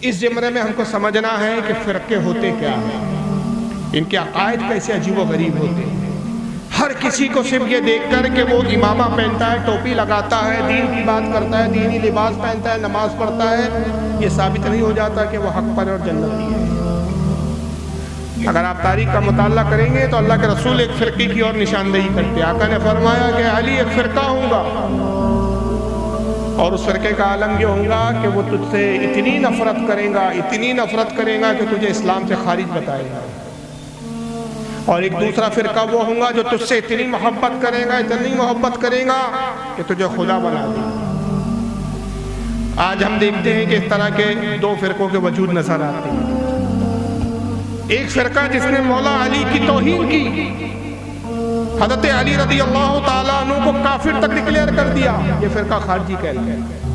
اس زمرے میں ہم کو سمجھنا ہے کہ فرقے ہوتے کیا ہیں، ان کے عقائد کیسے عجیب و غریب ہوتے ہیں۔ ہر کسی کو صرف یہ دیکھ کر کہ وہ امامہ پہنتا ہے، ٹوپی لگاتا ہے، دین کی بات کرتا ہے، دینی لباس پہنتا ہے، نماز پڑھتا ہے، یہ ثابت نہیں ہو جاتا کہ وہ حق پر اور جنتی ہے۔ اگر آپ تاریخ کا مطالعہ کریں گے تو اللہ کے رسول ایک فرقے کی اور نشاندہی کرتے، آقا نے فرمایا کہ علی ایک فرقہ ہوں گا، اور اس فرقے کا عالم یہ ہوگا کہ وہ تجھ سے اتنی نفرت کرے گا، اتنی نفرت کرے گا کہ تجھے اسلام سے خارج بتائے گا، اور ایک دوسرا فرقہ وہ ہوگا جو تجھ سے اتنی محبت کرے گا، اتنی محبت کرے گا کہ تجھے خدا بنا دے گا۔ آج ہم دیکھتے ہیں کہ اس طرح کے دو فرقوں کے وجود نظر آتے ہیں۔ ایک فرقہ جس نے مولا علی کی توہین کی، حضرت علی رضی اللہ تعالیٰ عنہ کو کافر تک ڈکلیئر کر دیا، یہ فرقہ خارجی کہلاتا ہے۔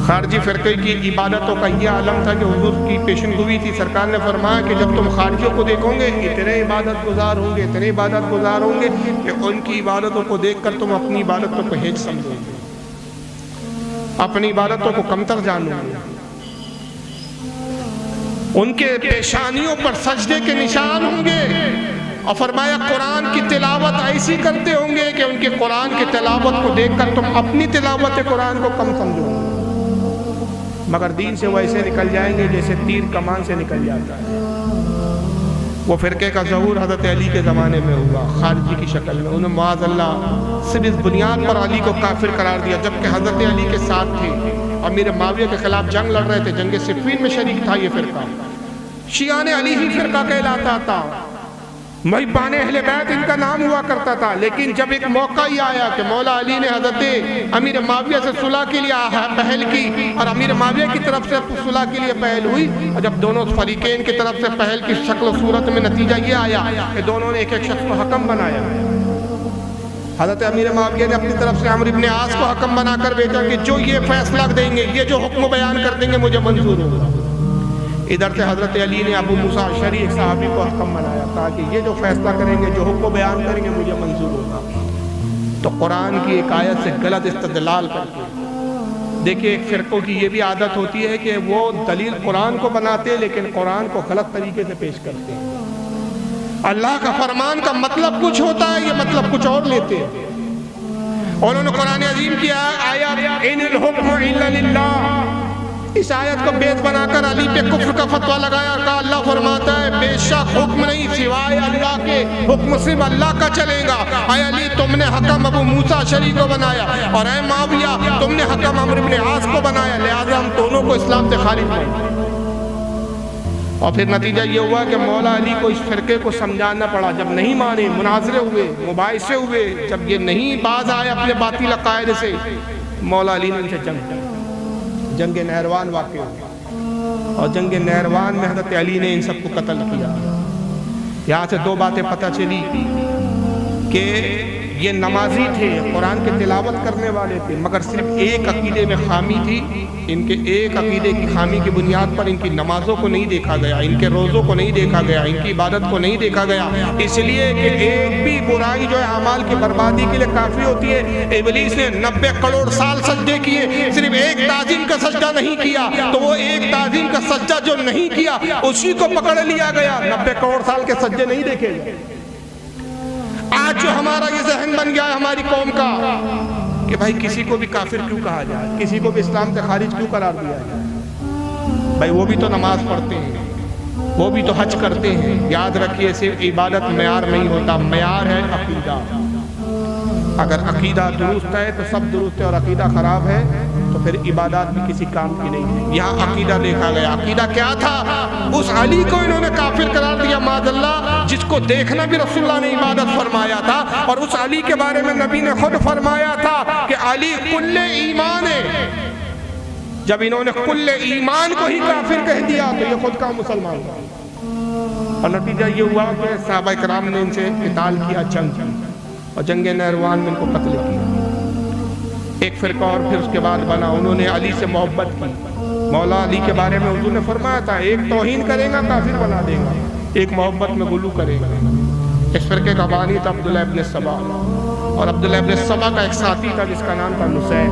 خارجی فرقے کی عبادتوں کا یہ عالم تھا کہ حضور کی پیشن گوئی تھی، سرکار نے فرمایا کہ جب تم خارجیوں کو دیکھو گے اتنے عبادت گزار ہوں گے، اتنے عبادت گزار ہوں گے کہ ان کی عبادتوں کو دیکھ کر تم اپنی عبادتوں کو ہیچ سمجھو گے، اپنی عبادتوں کو کمتر جانو گے۔ ان کے پیشانیوں پر سجدے کے نشان ہوں گے، اور فرمایا قرآن کی تلاوت ایسی کرتے ہوں گے کہ ان کے قرآن کی تلاوت کو دیکھ کر تم اپنی تلاوت قرآن کو کم سمجھو گے، مگر دین سے وہ ایسے نکل جائیں گے جیسے تیر کمان سے نکل جاتا ہے۔ وہ فرقے کا ظہور حضرت علی کے زمانے میں ہوا، خارجی کی شکل میں۔ انہوں نے معاذ اللہ صرف اس بنیاد پر علی کو کافر قرار دیا، جبکہ حضرت علی کے ساتھ تھے، امیر معاویہ کے خلاف جنگ لڑ رہے تھے، جنگ صفین میں شریک تھا یہ فرقہ۔ شیعان علی ہی فرقہ کہلاتا تھا، محبان اہل بیت ان کا نام ہوا کرتا تھا، لیکن جب ایک موقع ہی آیا کہ مولا علی نے حضرت امیر معاویہ سے صلح کے لیے پہل کی، اور امیر معاویہ کی طرف سے صلح کے لیے پہل ہوئی، اور جب دونوں فریقین کی طرف سے پہل کی شکل و صورت میں نتیجہ یہ آیا کہ دونوں نے ایک ایک شخص کو حکم بنایا۔ حضرت امیر معاویہ نے اپنی طرف سے عمرو بن عاص کو حکم بنا کر بھیجا کہ جو یہ فیصلہ دیں گے، یہ جو حکم بیان کر دیں گے مجھے منظور ہوگا۔ ادھر سے حضرت علی نے ابو موسیٰ اشعری ایک صحابی کو حکم بنایا تاکہ یہ جو فیصلہ کریں گے، جو حکم بیان کریں گے مجھے منظور ہوگا۔ تو قرآن کی ایک آیت سے غلط استدلال کر کے، دیکھیں ایک فرقوں کی یہ بھی عادت ہوتی ہے کہ وہ دلیل قرآن کو بناتے ہیں لیکن قرآن کو غلط طریقے سے پیش کرتے ہیں۔ اللہ کا فرمان کا مطلب کچھ ہوتا ہے، یہ مطلب کچھ اور لیتے ہیں۔ اور انہوں نے قرآن عظیم کی آیت ان الحکم الا للہ، اس آیت کو بیس بنا کر علی پہ کفر کا فتویٰ لگایا، کہا اللہ فرماتا ہے بے شک حکم نہیں سوائے اللہ کے، حکم صرف اللہ کا چلے گا۔ اے علی تم نے حکم ابو موسیٰ اشعری کو بنایا، اور اے معاویہ تم نے حکم عمرو بن عاص کو بنایا، لہذا ہم دونوں کو اسلام سے خارج کریں۔ اور پھر نتیجہ یہ ہوا کہ مولا علی کو اس فرقے کو سمجھانا پڑا، جب نہیں مانے، مناظرے ہوئے، مباحثے ہوئے، جب یہ نہیں باز آئے اپنے باطل عقائد سے، مولا علی نے ان سے جنگ نہروان واقع ہوئی، اور جنگ نہروان میں حضرت علی نے ان سب کو قتل کیا۔ یہاں سے دو باتیں پتہ چلی کہ یہ نمازی تھے، قرآن کے تلاوت کرنے والے تھے، مگر صرف ایک عقیدے میں خامی تھی، ان کے ایک عقیدے کی خامی کی بنیاد پر ان کی نمازوں کو نہیں دیکھا گیا، ان کے روزوں کو نہیں دیکھا گیا، ان کی عبادت کو نہیں دیکھا گیا، اس لیے کہ ایک بھی برائی جو ہے اعمال کی بربادی کے لیے کافی ہوتی ہے۔ ابلیس نے 90 کروڑ سال سجدے کیے، صرف ایک تعظیم کا سجدہ نہیں کیا، تو وہ ایک تعظیم کا سجدہ جو نہیں کیا اسی کو پکڑ لیا گیا، 90 کروڑ سال کے سجدے نہیں دیکھے گئے۔ آج جو ہمارا یہ ذہن بن گیا ہے ہماری قوم کا کہ بھائی کسی کو بھی کافر کیوں کہا جائے، کسی کو بھی اسلام سے خارج کیوں قرار دیا جائے؟ بھائی وہ بھی تو نماز پڑھتے ہیں، وہ بھی تو حج کرتے ہیں۔ یاد رکھیے صرف عبادت معیار نہیں ہوتا، معیار ہے عقیدہ۔ اگر عقیدہ درست ہے تو سب درست ہے، اور عقیدہ خراب ہے تو پھر عبادات بھی کسی کام کی نہیں ہے۔ یہاں عقیدہ دیکھا گیا، عقیدہ کیا تھا؟ اس علی کو انہوں نے کافر قرار دیا معاذ اللہ، جس کو دیکھنا بھی رسول اللہ نے عبادت فرمایا تھا، اور اس علی کے بارے میں نبی نے خود فرمایا تھا کہ علی کل ایمان ہے۔ جب انہوں نے کل ایمان کو ہی کافر کہہ دیا تو یہ خود کا مسلمان تھا، اور نتیجہ یہ ہوا کہ صحابہ کرام نے ان سے قتال کیا، جنگ کی، اور جنگ نہروان میں ان کو قتل کیا۔ ایک فرقہ اور پھر اس کے بعد بنا، انہوں نے علی سے محبت کی۔ مولا علی کے بارے میں حضور نے فرمایا تھا ایک توہین کرے گا کافر بنا دے گا، ایک محبت میں غلو کرے گا۔ اس فرقے کا بانی تھا عبداللہ ابن سبا، اور عبداللہ ابن سبا کا ایک ساتھی تھا جس کا نام تھا نسیر۔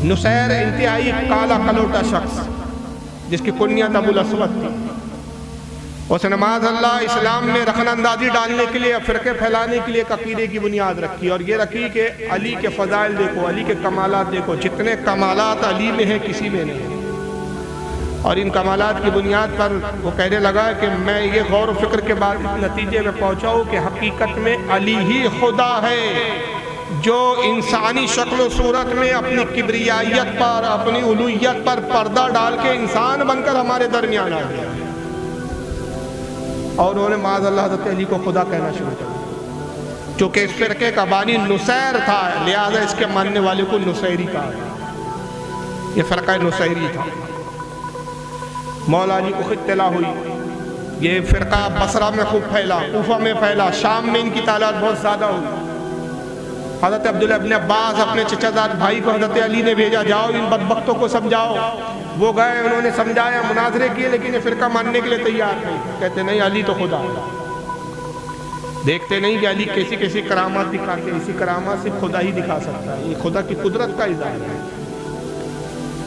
نصیر انتہائی کالا کلوٹا شخص جس کی کنیت ابو الاسود تھی، اس نے معاذ اللہ اسلام میں رخن اندازی ڈالنے کے لیے، فرقے پھیلانے کے لیے ایک عقیدے کی بنیاد رکھی، اور یہ رکھی کہ علی کے فضائل دیکھو، علی کے کمالات دیکھو، جتنے کمالات علی میں ہیں کسی میں نہیں۔ اور ان کمالات کی بنیاد پر وہ کہنے لگا کہ میں یہ غور و فکر کے بعد اس نتیجے میں پہنچا ہوں کہ حقیقت میں علی ہی خدا ہے، جو انسانی شکل و صورت میں اپنی کبریائیت پر، اپنی الوہیت پر پردہ ڈال کے انسان بن کر ہمارے درمیان آ گیا، اور انہوں نے معاذ اللہ حضرت علی کو خدا کہنا شروع کیا۔ چونکہ اس فرقے کا بانی نصیر تھا، لہذا اس کے ماننے والے کو نصیری کہا، یہ فرقہ نصیری تھا۔ مولا علی کو اطلاع ہوئی، یہ فرقہ بصرہ میں خوب پھیلا، کوفہ میں پھیلا، شام میں ان کی تعداد بہت زیادہ ہوئی۔ حضرت عبداللہ ابن عباس اپنے چچا زاد بھائی کو حضرت علی نے بھیجا، جاؤ ان بدبختوں کو سمجھاؤ۔ وہ گئے، انہوں نے سمجھایا، مناظرے کیے، لیکن یہ فرقہ ماننے کے لیے تیار نہیں، کہتے نہیں علی تو خدا ہے۔ دیکھتے نہیں کہ علی کیسی کیسی کرامات دکھاتے، اسی کرامات سے خدا ہی دکھا سکتا ہے، یہ خدا کی قدرت کا اظہار ہے،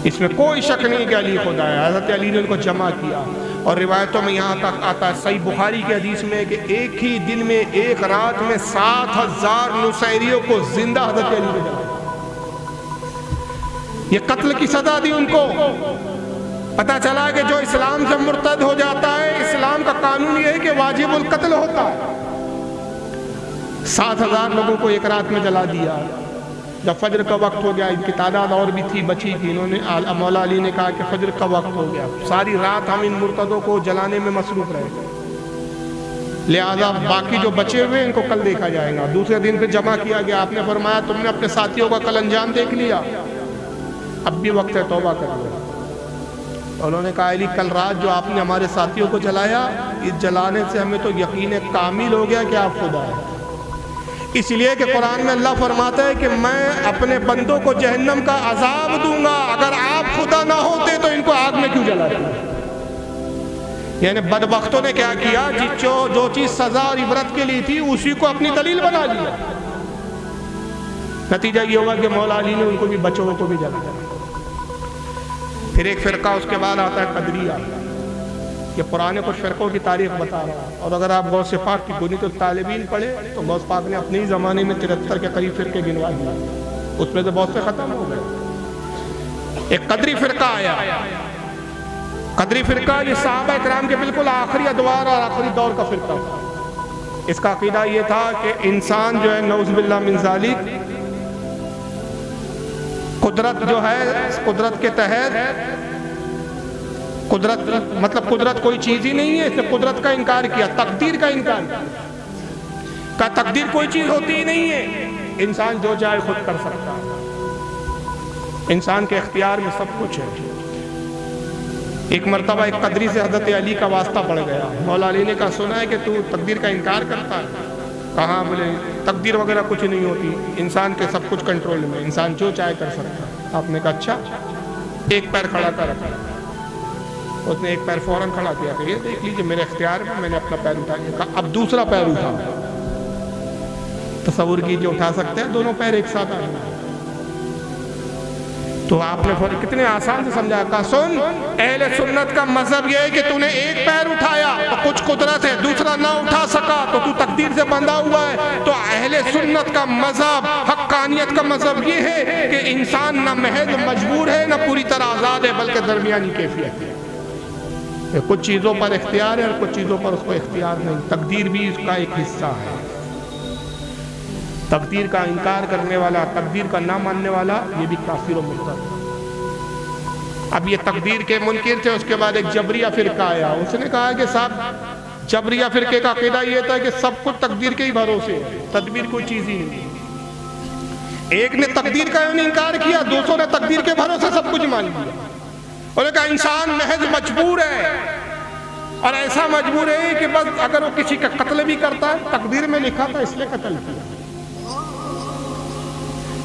اس میں کوئی شک نہیں کہ علی خدا ہے۔ حضرت علی نے ان کو جمع کیا، اور روایتوں میں یہاں تک آتا ہے، صحیح بخاری کی حدیث میں، کہ ایک ہی دن میں، ایک رات میں 7,000 نصیریوں کو زندہ حضرت علی نے جلایا۔ یہ قتل کی سزا دی ان کو۔ پتہ چلا کہ جو اسلام سے مرتد ہو جاتا ہے، اسلام کا قانون یہ ہے کہ واجب القتل ہوتا ہے۔ 7,000 لوگوں کو ایک رات میں جلا دیا۔ جب فجر کا وقت ہو گیا، ان کی تعداد اور بھی تھی، بچی تھی، انہوں نے مولا علی نے کہا کہ فجر کا وقت ہو گیا، ساری رات ہم ان مرتدوں کو جلانے میں مصروف رہے گئے، لہذا باقی جو بچے ہوئے ان کو کل دیکھا جائے گا۔ دوسرے دن پہ جمع کیا گیا، آپ نے فرمایا تم نے اپنے ساتھیوں کا کل انجام دیکھ لیا، اب بھی وقت ہے توبہ کر لو۔ انہوں نے کہا علی کل رات جو آپ نے ہمارے ساتھیوں کو جلایا، اس جلانے سے ہمیں تو یقین کامل ہو گیا کہ آپ خدا ہیں، اس لیے کہ قرآن میں اللہ فرماتا ہے کہ میں اپنے بندوں کو جہنم کا عذاب دوں گا، اگر آپ خدا نہ ہوتے تو ان کو آگ میں کیوں جلاتے؟ یعنی بدبختوں نے کیا کیا، جو چیز سزا اور عبرت کے لیے تھی اسی کو اپنی دلیل بنا لیا۔ نتیجہ یہ ہوگا کہ مولا علی نے ان کو بھی، بچوں کو بھی جلایا۔ پھر ایک فرقہ اس کے بعد آتا ہے قدریہ، یہ پرانے کچھ فرقوں کی تاریخ بتا رہا ہے، اور اگر آپ غوث پاک کی بنیت الطالبین پڑھے تو غوث پاک نے اپنے ہی زمانے میں 73 کے قریب فرقے گنوا دیے، اس میں سے بہت سے ختم ہو گئے۔ ایک قدری فرقہ آیا، قدری فرقہ یہ صحابہ اکرام کے بالکل آخری ادوار اور آخری دور کا فرقہ تھا۔ اس کا عقیدہ یہ تھا کہ انسان جو ہے نعوذ باللہ من ذالک، قدرت جو ہے، قدرت کے تحت، قدرت مطلب قدرت کوئی چیز ہی نہیں ہے، اس نے قدرت کا انکار کیا، تقدیر کا انکار کیا، کہ تقدیر کوئی چیز ہوتی ہی نہیں ہے، انسان جو چاہے خود کر سکتا ہے، انسان کے اختیار میں سب کچھ ہے۔ ایک مرتبہ ایک قدری سے حضرت علی کا واسطہ پڑ گیا، مولا علی نے کہا سنا ہے کہ تو تقدیر کا انکار کرتا ہے؟ کہاں؟ بولے تقدیر وغیرہ کچھ نہیں ہوتی، انسان کے سب کچھ کنٹرول میں، انسان جو چاہے کر سکتا ہے۔ آپ نے کہا اچھا، ایک پیر کھڑا کر رکھا، اس نے ایک پیر فوراً کھڑا کیا کہ یہ دیکھ لیجئے میرے اختیار میں، میں نے اپنا پیر اٹھا لیا۔ کہا اب دوسرا پیر اٹھا، تصور کیجئے اٹھا سکتے ہیں دونوں پیر ایک ساتھ آئے؟ تو آپ نے کتنے آسان سے سمجھایا، کہا سن اہل سنت کا مذہب یہ ہے کہ تو نے ایک پیر اٹھایا تو کچھ قدرت ہے، دوسرا نہ اٹھا سکا تو تو تقدیر سے بندھا ہوا ہے۔ تو اہل سنت کا مذہب، حقانیت کا مذہب یہ ہے کہ انسان نہ محض مجبور ہے نہ پوری طرح آزاد ہے، بلکہ درمیانی کیفیت ہے، کچھ چیزوں پر اختیار ہے اور کچھ چیزوں پر اس کو اختیار نہیں، تقدیر بھی اس کا ایک حصہ ہے۔ تقدیر کا انکار کرنے والا، تقدیر کا نہ ماننے والا، یہ بھی کافر و مرتد۔ اب یہ تقدیر کے منکر تھے، اس کے بعد ایک جبریہ فرقہ آیا، اس نے کہا کہ صاحب جبریہ فرقے کا عقیدہ یہ تھا کہ سب کچھ تقدیر کے ہی بھروسے ہے، تدبیر کوئی چیز ہی نہیں۔ ایک نے تقدیر کا انکار کیا، دوسروں نے تقدیر کے بھروسے سب کچھ مان لیا، اور کہا انسان محض مجبور ہے، اور ایسا مجبور ہے کہ بس اگر وہ کسی کا قتل بھی کرتا ہے تقدیر میں لکھا تھا اس لیے قتل کیا،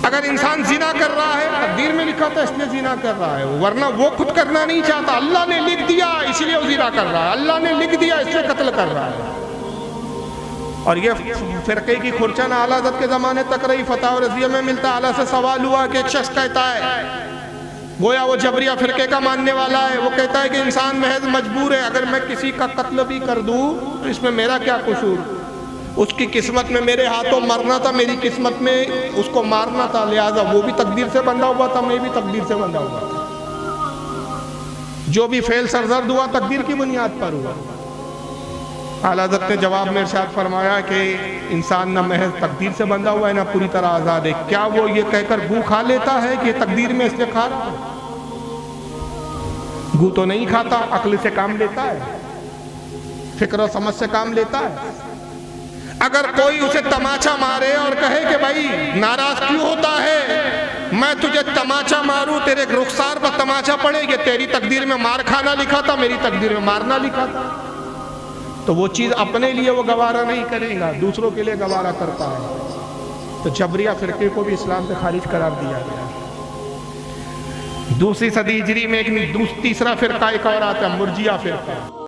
اگر انسان زنا کر رہا ہے تقدیر میں لکھا تھا اس لیے زنا کر رہا ہے، ورنہ وہ خود کرنا نہیں چاہتا، اللہ نے لکھ دیا اس لیے وہ زنا کر رہا ہے، اللہ نے لکھ دیا اس لیے قتل کر رہا ہے۔ اور یہ فرقے کی کھرچن اعلیٰ حضرت کے زمانے تک رہی۔ فتح رضیہ میں ملتا، اعلیٰ سے سوال ہوا کہ ایک شخص کہتا ہے گویا وہ جبریہ فرقے کا ماننے والا ہے. وہ کہتا ہے کہ انسان محض مجبور ہے, اگر میں کسی کا قتل بھی کر دوں تو اس میں میرا کیا قصور؟ اس کی قسمت میں میرے ہاتھوں مرنا تھا, میری قسمت میں اس کو مارنا تھا, لہذا وہ بھی تقدیر سے بندھا ہوا تھا, میں بھی تقدیر سے بندھا ہوا تھا. جو بھی فعل سرزد ہوا تقدیر کی بنیاد پر ہوا. اعلیٰ حضرت نے جواب میں ارشاد فرمایا کہ انسان نہ محض تقدیر سے بندھا ہوا ہے نہ پوری طرح آزاد ہے. کیا وہ یہ کہہ کر گو کھا لیتا ہے کہ تقدیر میں اس لیے کھا رہا ہے؟ گو تو نہیں کھاتا, عقل سے کام لیتا ہے, فکر و سمجھ سے کام لیتا ہے. اگر کوئی اسے تماچا مارے اور کہے کہ بھائی ناراض کیوں ہوتا ہے, میں تجھے تماچا ماروں, تیرے رخسار پر تماچا پڑے, یہ تیری تقدیر میں مار کھانا لکھا تھا, میری تقدیر میں مارنا لکھا تھا, تو وہ چیز اپنے لیے وہ گوارا نہیں کرے گا, دوسروں کے لیے گوارا کرتا ہے. تو جبریہ فرقے کو بھی اسلام سے خارج قرار دیا گیا. دوسری صدی ہجری میں ایک تیسرا فرقہ ایک اور آتا ہے, مرجیہ فرقہ.